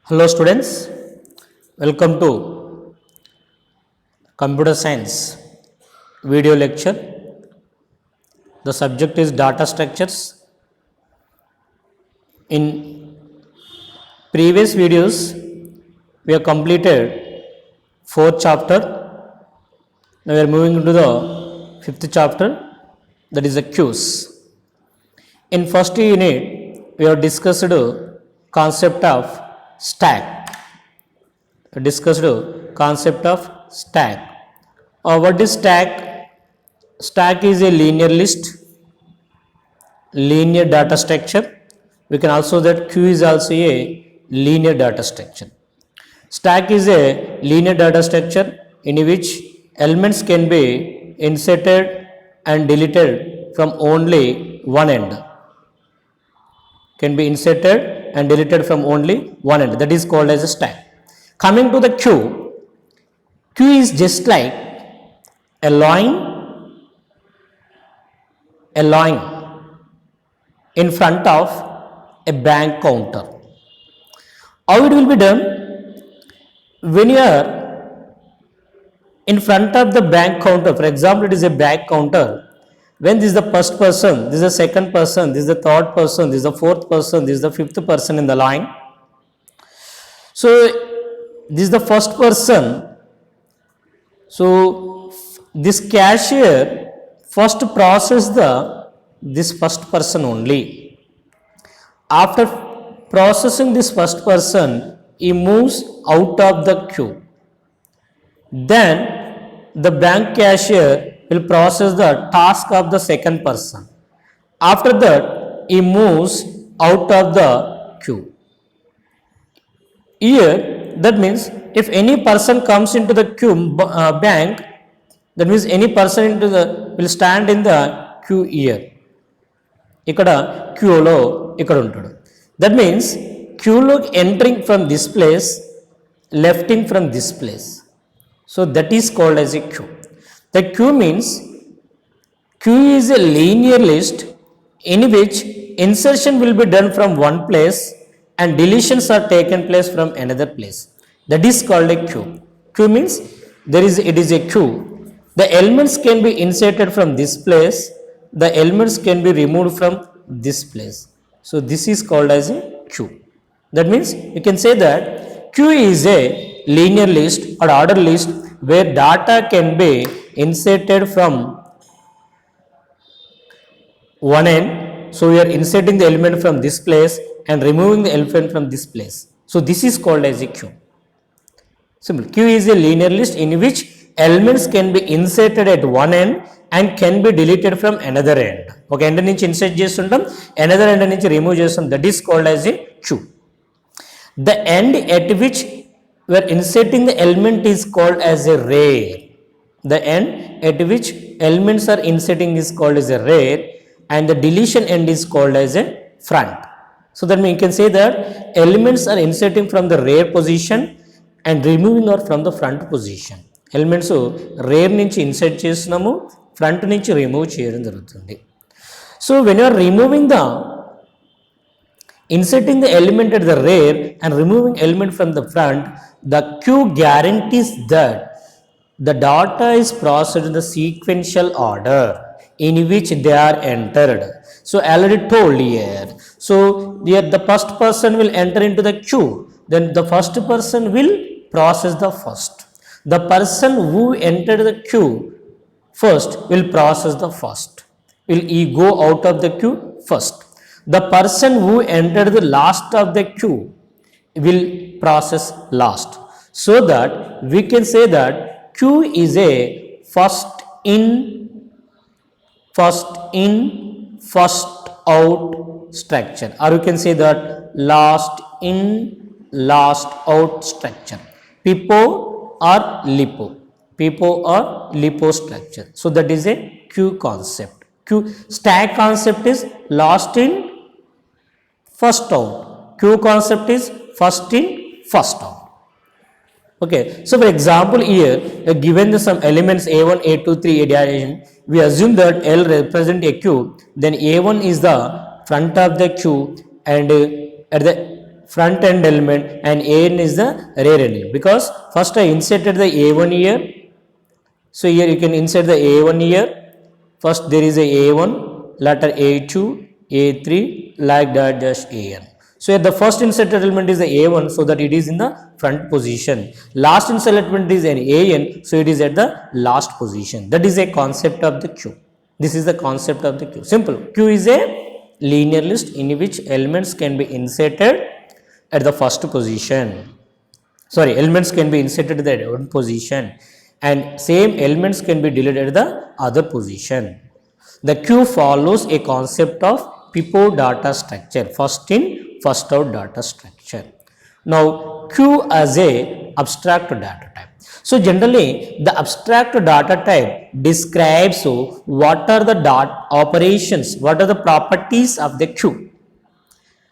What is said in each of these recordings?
Hello students, welcome to computer science video lecture. The subject is data structures. In previous videos we have completed fourth chapter. Now we are moving into the fifth chapter, that is the queues. In first unit we have discussed concept of stack. Concept of stack. What is stack? Stack is a linear list, linear data structure. We can also say that queue is also a linear data structure. Stack is a linear data structure in which elements can be inserted and deleted from only one end. Can be inserted and deleted from only one end. That is called as a stack. Coming to the queue, queue is just like a line in front of a bank counter. How it will be done? When you are in front of the bank counter, for example, it is a bank counter. When this is the first person, this is the second person, this is the third person, this is the fourth person, this is the fifth person in the line. So this is the first person. So this cashier first process this first person only. After processing this first person, he moves out of the queue. Then the bank cashier will process the task of the second person. After that, he moves out of the queue. Here, that means if any person comes into the queue bank, that means any person will stand in the queue here. ఇక్కడ క్యూలో ఇక్కడ ఉంటాడు. That means క్యూలో entering from this place, lefting from this place. So that is called as a queue. The queue means queue is a linear list in which insertion will be done from one place and deletions are taken place from another place. That is called a queue. Queue means it is a queue. The elements can be inserted from this place, the elements can be removed from this place. So this is called as a queue. That means you can say that queue is a linear list or order list where data can be inserted from one end. So we are inserting the element from this place and removing the element from this place. So this is called as a queue. Simple. Queue is a linear list in which elements can be inserted at one end and can be deleted from another end. Okay, end నుంచి insert చేస్తుంటాం, another end నుంచి remove చేస్తాం. That is called as a queue. The end at which we are inserting the element is called as a rear. The end at which elements are inserting is called as a rear, and the deletion end is called as a front. So that means you can say that elements are inserting from the rear position and removing or from the front position. Elements rear నుంచి insert చేస్తున్నాము, front నుంచి remove చేయడం జరుగుతుంది. So when you are inserting the element at the rear and removing element from the front, the queue guarantees that the data is processed in the sequential order in which they are entered. So already told here. So here the first person will enter into the queue. Then the first person will process the first. The person who entered the queue first will process the first. Will he go out of the queue first? The person who entered the last of the queue will process last. So that we can say that queue is a first in, first out structure, or you can say that last in, last out structure. PIPO or LIPO structure. So that is a queue concept. Queue stack concept is last in, first out. Queue concept is first in, first out. Okay, so for example here given some elements a1, a2, 3, a', we assume that L represent a queue. Then a1 is the front of the queue and at the front end element and an is the rear end element, because first I inserted the a1 here. So here you can insert the a1 here. First there is a a1, later a2, a3, like that, just an. So here the first inserted element is the a1, so that it is in the front position. Last inserted element is an an, so it is at the last position. That is a concept of the queue. This is the concept of the queue. Simple. Queue is a linear list in which elements can be inserted at the first position. Sorry, elements can be inserted at the one position and same elements can be deleted at the other position. The queue follows a concept of PIPO data structure, first in first out data structure. Now queue as a abstract data type. So generally the abstract data type describes what are the operations, what are the properties of the queue.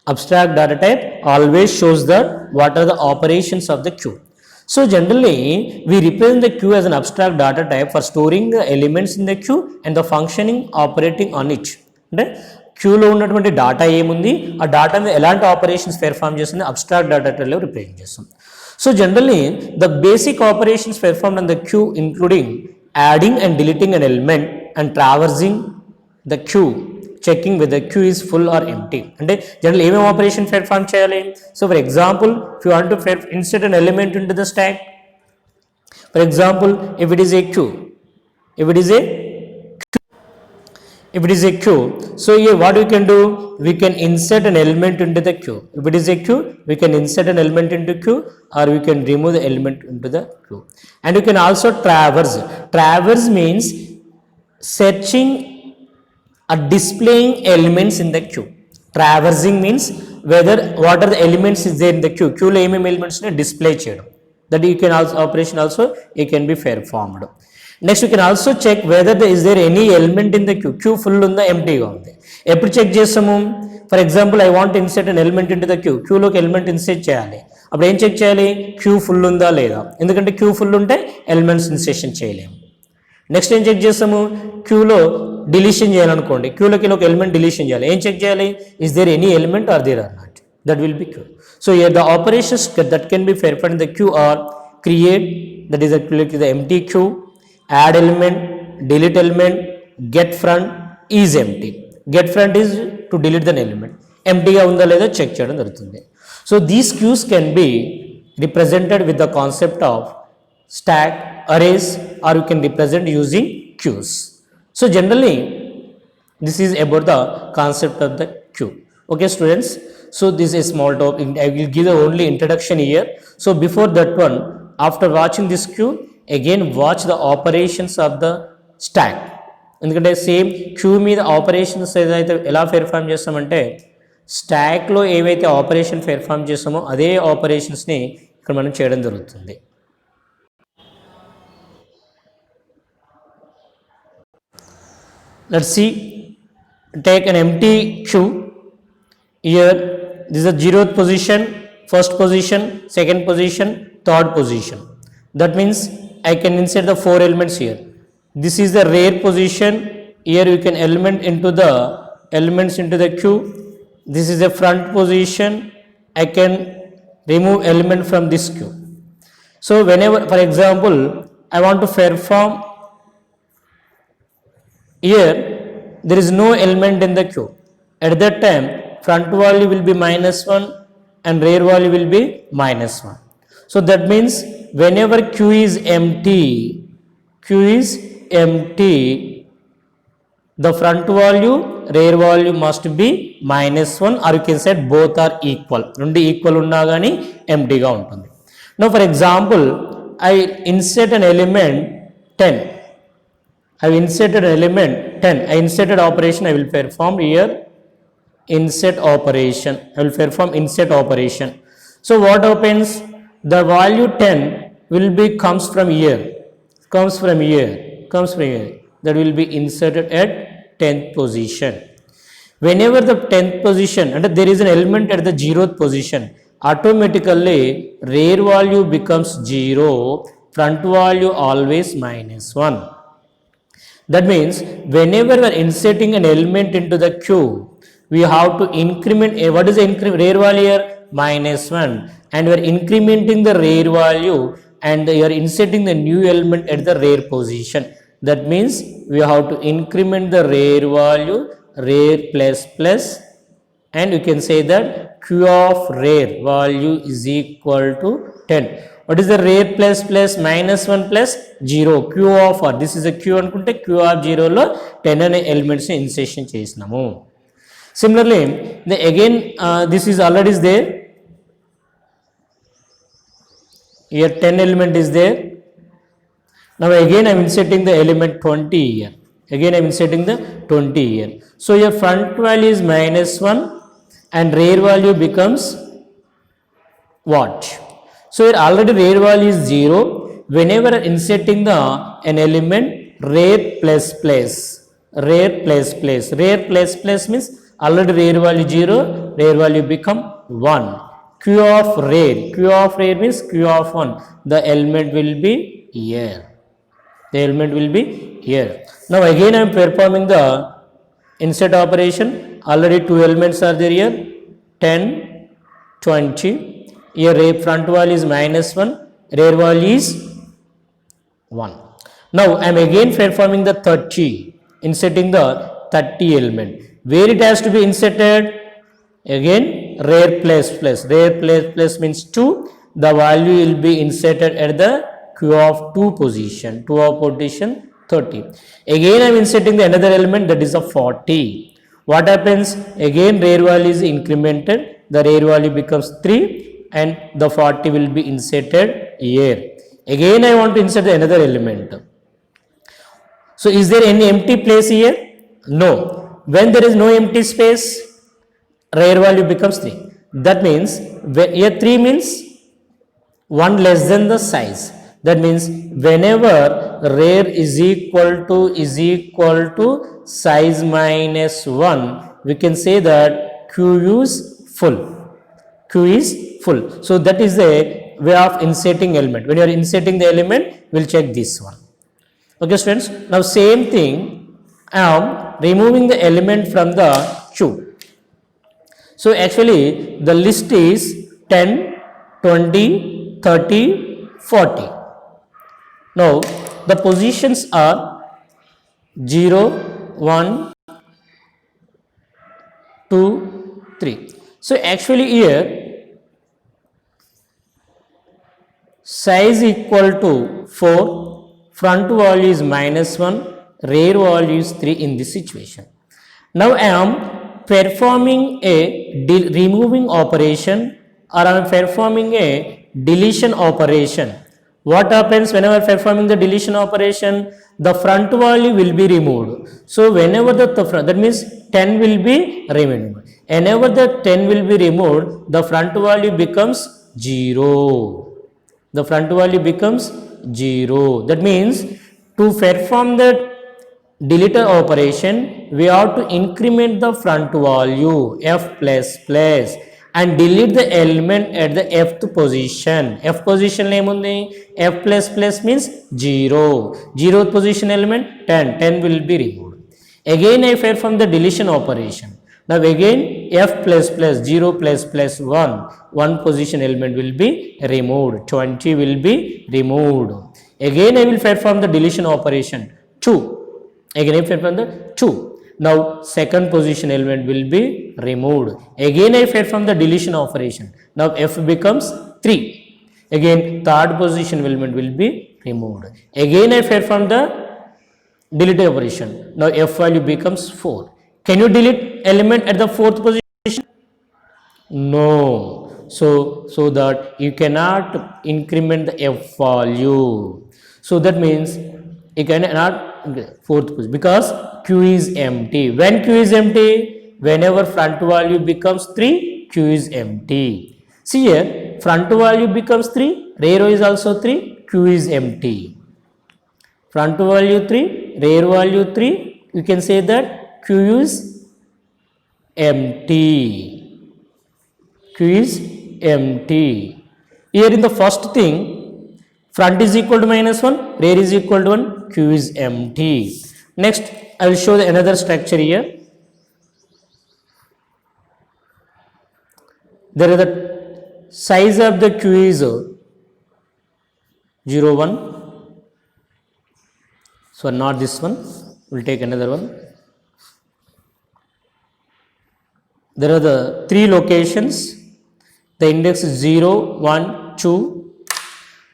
Abstract data type always shows that what are the operations of the queue. So generally we represent the queue as an abstract data type for storing the elements in the queue and the functioning operating on it. అంటే క్యూలో ఉన్నటువంటి data ఏముంది, ఆ data మీద ఎలాంటి operations perform చేస్తుంది, abstract data టైప్లో represent చేస్తాం. So generally the basic operations performed on the queue including adding and deleting an element and traversing the queue, checking with the queue is full or empty. అంటే general ఏమేమి operation perform చేయాలి. So for example if you want to insert an element into the stack, for example if it is a queue, if it is a queue, so here what we can do, we can insert an element into the queue. If it is a queue, we can insert an element into queue or we can remove the element into the queue. And you can also traverse. Traverse means searching or displaying elements in the queue. Traversing means whether what are the elements is there in the queue. Queue lo em elements ne display cheyadam. That you can also operation also it can be performed. Next you can also check whether is there any element in the queue. Queue full ఉందా ఎంప్టీగా ఉంది. ఎప్పుడు check చేస్తాము, for example I want insert an element in to the queue. క్యూలోకి element insert చేయాలి. అప్పుడు ఏం check చేయాలి, క్యూ ఫుల్ ఉందా లేదా, ఎందుకంటే క్యూ ఫుల్ ఉంటే ఎలిమెంట్స్ ఇన్సెషన్ చేయలేము. నెక్స్ట్ ఏం చెక్ చేస్తాము, క్యూలో డిలీషన్ చేయాలనుకోండి, క్యూలోకి ఒక ఎలిమెంట్ డిలీషన్ చేయాలి. ఏం చెక్ చేయాలి, is there any element or there are not, that will be queue. So here the operations that can be performed in the queue are create, that is the empty queue, add element, delete element, get front is empty. Get front is to delete the element. Empty ga unda leda check cheyadam jarugutundi. So these queues can be represented with the concept of stack, arrays, or you can represent using queues. So generally this is about the concept of the queue. Okay students, so this is small topic. I will give the only introduction here. So before that one, after watching this queue, again watch the operations of the stack. ఎందుకంటే same give me the operations ఏదైతే ఎలా perform చేస్తామంటే స్టాక్లో ఏవైతే operation perform చేస్తామో అదే ఆపరేషన్స్ని ఇక్కడ మనం చేయడం జరుగుతుంది. Let's see, take an empty queue. Here this is the 0th position, first position, second position, third position. That means I can insert the 4 elements here. This is the rear position. Here you can elements into the queue. This is the front position. I can remove element from this queue. So whenever, for example, I want to perform here, there is no element in the queue. At that time, front value will be -1 and rear value will be -1. So that means whenever queue is empty, the front value, rear value must be -1 or you can say both are equal. Rendu equal unna gaani empty ga untundi. Now for example, I insert an element 10. I have inserted an element 10. I inserted operation I will perform here. Insert operation. I will perform insert operation. So what happens? The value 10 will be comes from here. That will be inserted at 10th position. Whenever the 10th position, and there is an element at the 0th position, automatically rear value becomes 0, front value always -1. That means whenever we are inserting an element into the queue, we have to increment. What is the rear value here? minus 1, and you are incrementing the rare value and you are inserting the new element at the rare position. That means we have to increment the rare value, rare plus plus, and you can say that q of rare value is equal to 10. What is the rare plus plus? Minus 1 plus 0. q of r, this is a q అనుకుంటే q of 0 లో 10 అనే elements insertion చేసినాము. Similarly, again this is already is there. Here 10 element is there. Now again I am inserting the element 20 here. Again I am inserting the 20 here. So your front value is minus 1 and rare value becomes what? So here already rare value is 0. Whenever inserting the an element rare plus plus, rare plus plus, rare plus plus means already rare value 0, rare value become 1. Q of rare means q of 1. The element will be here. The element will be here. Now again I am performing the insert operation. Already two elements are there here, 10, 20. Here front value is minus 1, rare value is 1. Now I am again performing the 30, inserting the 30 element. Where it has to be inserted? Again rare plus plus, rare plus plus means 2. The value will be inserted at the q of 2 position, 2 of position 30. Again I am inserting the another element, that is a 40. What happens? Again rare value is incremented, the rare value becomes 3 and the 40 will be inserted here. Again I want to insert another element. So is there any empty place here? No. When there is no empty space, rare value becomes 3. That means here 3 means 1 less than the size. That means whenever rare is equal to size minus 1, we can say that q is full. Q is full. So that is the way of inserting element. When you are inserting the element, we'll check this one. Okay students, now same thing, I am removing the element from the queue. So actually the list is 10, 20, 30, 40. Now the positions are 0, 1, 2, 3. So actually here size equal to 4, front value is minus 1, rare value is 3 in this situation. Now I am performing a removing operation, or I am performing a deletion operation. What happens whenever performing the deletion operation? The front value will be removed. So whenever the front, that means 10 will be removed. Whenever the 10 will be removed, the front value becomes 0. The front value becomes 0. That means to perform that deleter operation, we have to increment the front value f plus plus and delete the element at the fth position. F position name undi, f plus plus means 0. 0th position element 10, 10 will be removed. Again I perform the deletion operation. Now again f plus plus 0 plus plus 1, 1 position element will be removed, 20 will be removed. Again I will perform the deletion operation 2. Again I perform the 2. Now second position element will be removed. Again I perform the deletion operation. Now f becomes 3. Again third position element will be removed. Again I perform the delete operation. Now f value becomes 4. Can you delete element at the fourth position? No. So that you cannot increment the f value. So that means you cannot fourth position because q is empty. When q is empty? Whenever front value becomes 3, q is empty. See here, front value becomes 3, rare value is also 3, q is empty. Front value 3, rare value 3, you can say that q is empty. Q is empty. Here in the first thing, front is equal to minus 1, rear is equal to 1, q is empty. Next I will show the another structure here. There is a size of the queue is 0 1. So not this one, we'll take another one. There are the 3 locations. The index is 0 1 2.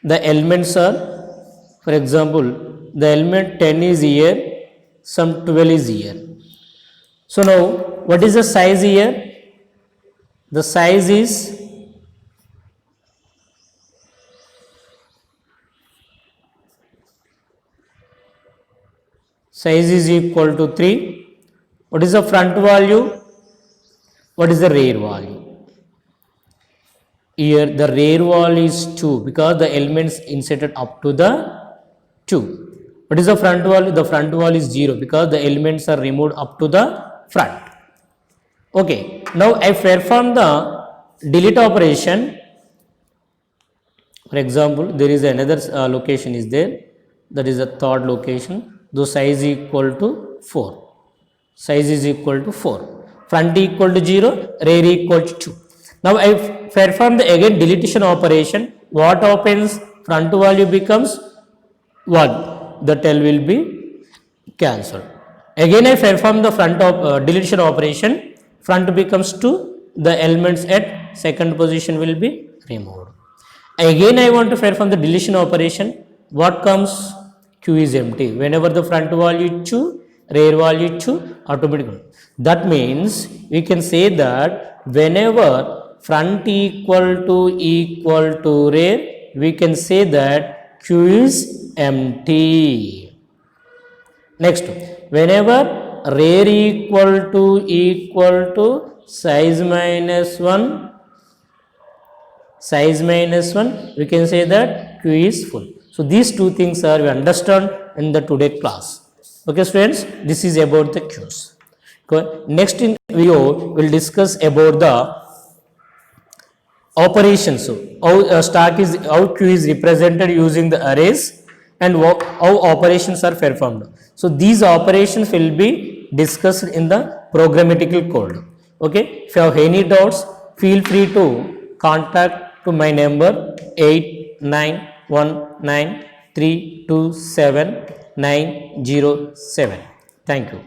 The elements are, for example, the element 10 is here, some 12 is here. So now what is the size here? The size is equal to 3. What is the front value? What is the rear value? Here the rear value is 2 because the elements inserted up to the 2. What is the front value? The front value is 0 because the elements are removed up to the front. Okay, now I perform the delete operation. For example, there is another location is there, that is the third location. The size equal to 4. Size is equal to 4. Front equal to 0, rear equal to 2. Now I perform the again deletion operation. What happens? Front value becomes 1. The tail will be cancelled. Again I perform the front of deletion operation. Front becomes 2. The elements at second position will be removed. Again I want to perform the deletion operation. What comes? Q is empty. Whenever the front value 2, rear value 2, automatically. That means we can say that whenever front equal to rear, we can say that Q is empty. Next, whenever rear equal to size minus 1, we can say that Q is full. So these two things are we understand in the today class. Okay students, this is about the queues. Okay. Next in video we'll discuss about the operations. So how queue is represented using the arrays and how operations are performed. So these operations will be discussed in the programmatical code. Okay. If you have any doubts, feel free to contact to my number 8919327907. Thank you.